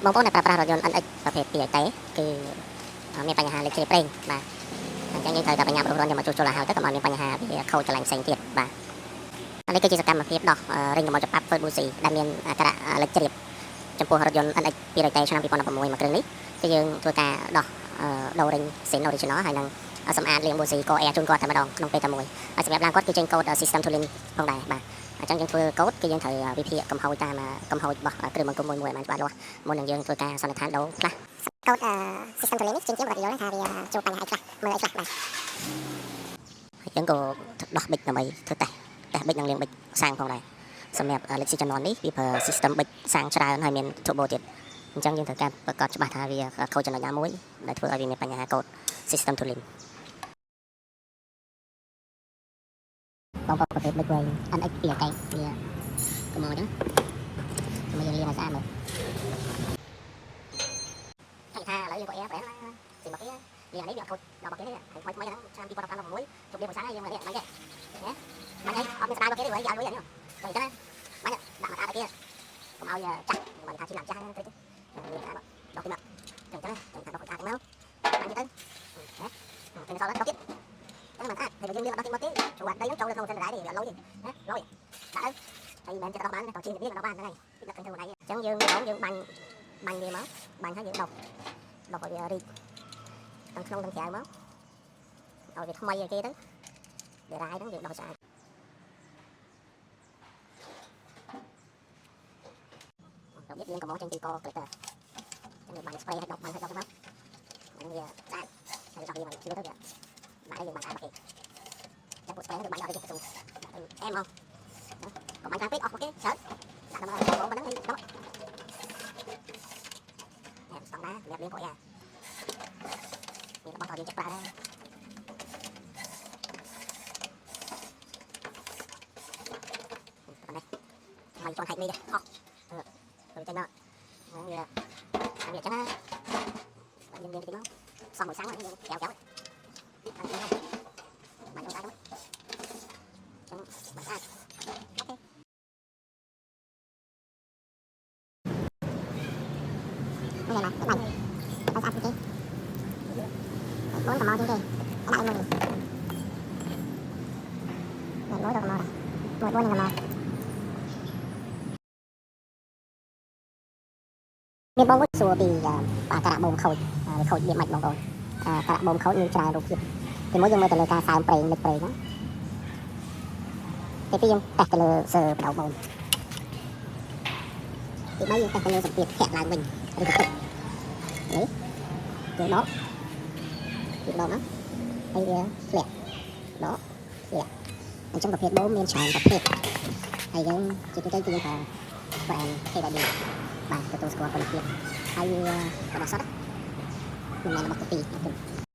បងប្អូនដែលប្រើប្រាស់រថយន្ត NX ប្រភេទ2តេគឺមានបញ្ហាលេខជ្រាបប្រេងបាទអញ្ចឹងយើងត្រូវតែបញ្ញាប់រថយន្តយកមកជួសជុលឲ្យទៅកុំឲ្យមានបញ្ហាវាខូចកន្លែងផ្សេងទៀតបាទនេះគឺជាសកម្មភាពដោះរេញកុំឲ្យច្បាប់ First Bussy ដែលមានអក្សរលេខជ្រាបចំពោះរថយន្ត NX 2តេឆ្នាំ2016មួយគ្រឿងនេះគឺយើងធ្វើការដោះដូររេញ Sin Original ហើយនឹងសម្អាតលាង Bussy ក Air ជូនគាត់តែម្ដងក្នុងពេលតែមួយហើយសម្រាប់ឡានគាត់គឺចេញកូដ System to Link ផងដែរបាទអញ្ចឹងយើងធ្វើកូដគឺយើងត្រូវវិភាគកំហុសតាមកំហុសរបស់គ្រឿងបង្គុំមួយឲ្យបានច្បាស់លាស់មុននឹងយើងធ្វើការសន្និដ្ឋានដូរខ្លះកូដ System to Link នេះជាងគាត់យល់ថាវាជួបបញ្ហាអីខ្លះមើលអីខ្លះបាទយើងក៏ដោះប៊ិចដើម្បីធ្វើតេស្តប៊ិចនិងលាងប៊ិចសាំងផងដែរសម្រាប់លេខស៊ីជំនាន់នេះវាប្រើ system ប៊ិចសាំងច្រើនហើយមាន turbo ទៀតអញ្ចឹងយើងត្រូវការប្រកាសច្បាស់ថាវាខូចចំណុចណាមួយដែលធ្វើឲ្យវាមានបញ្ហាកូដ system to link បងប្អូនប្រភេទប៊ិចវែង NX 2កែវាកុំមកអញ្ចឹងមកយើងលាងឲ្យស្អាតមើលចង់ថាឥឡូវយើងក៏ air ប្រហែលស៊ីមកគេលាងនេះវាខូចដល់មកគេនេះថ្មីហ្នឹងឆ្នាំ2016ជប់លាងមួយសាយើងមកនេះមិនគេណាមិនអីអត់មានស្ដាយមកគេទេវិញយកលុយអានេះចឹងទៅមិនដាក់មកដាក់គេកុំឲ្យចាស់មិនថាឆ្នាំចាស់តិចលាងស្អាតដល់ទីមកចឹងទៅចឹងថាដល់ស្អាតមកបានទៅណាពេលសល់ដល់ទៀតតែមិនស្អាតតែយើងលាងដល់ទីមកទេជួអាដីហ្នឹងចូលទៅក្នុងសន្តានដែរវាលុយទេណាលុយដាក់ទៅហើយមិនចេះដល់បានតោះជិះនេះដល់បានហ្នឹងហើយដឹកទៅខ្លួនឯងអញ្ចឹងយើងយើងបាញ់វាមកបាញ់ហើយយើងដុសឲ្យវារីកទាំងក្នុងទាំងក្រៅមកឲ្យវាថ្មីឲ្យគេទៅវារាយហ្នឹងយើងដុសស្អាតរបៀបយើងកំងចេញពីក glitter យើងបាញ់ spray ឲ្យដុសបាញ់ឲ្យដុសមកហ្នឹងវាស្អាតហើយដុសវាមកជឿទៅវាបាញ់យើងបាញ់ស្អាតមកគេចាំពួក spray ទៅបាញ់ឲ្យគេទៅអែមមកកុំបាញ់ខាងពេកអស់មកគេច្រើនដាក់ដល់មកប៉ុណ្ណឹងហើយដុសស្តង់ដាសម្រាប់លាងកោយ៉ាមានរបស់ឲ្យយើងចិត្តប្រើដែរមិនទាន់ហែកនេះទេអស់ទៅចេញមកវាចឹងណាយើងលាងតិចមកសំមួយសាំងយើងកែវកែវហ្នឹងមិនต้องដែរចឹងមិនស្អាតអូខេនេះណាបាញ់ស្អាតទេbốn cầm màu trên đây đại mười một bốn cầm màu này một bốn cầm màu miền bông xua vì cả đạ bông khẩu điện mạch bông rồi cả đạ bông khẩu như trà đồ kia thì mỗi dân mơ từ lời ca xài prey lịch prey đó thì bây giờ tẹt từ lời sờ đầu bông thì bây giờ tẹt từ lời sập tiệt khẹt lại mình đấy rồi đó đầu đó hay lẹt đó lẹt ở trongประเภท bố miên tràn ประเภท hay những cái kia là bạn hay là gì bạn cái tôi score còn kia hay có đặc sắc mình này là một cái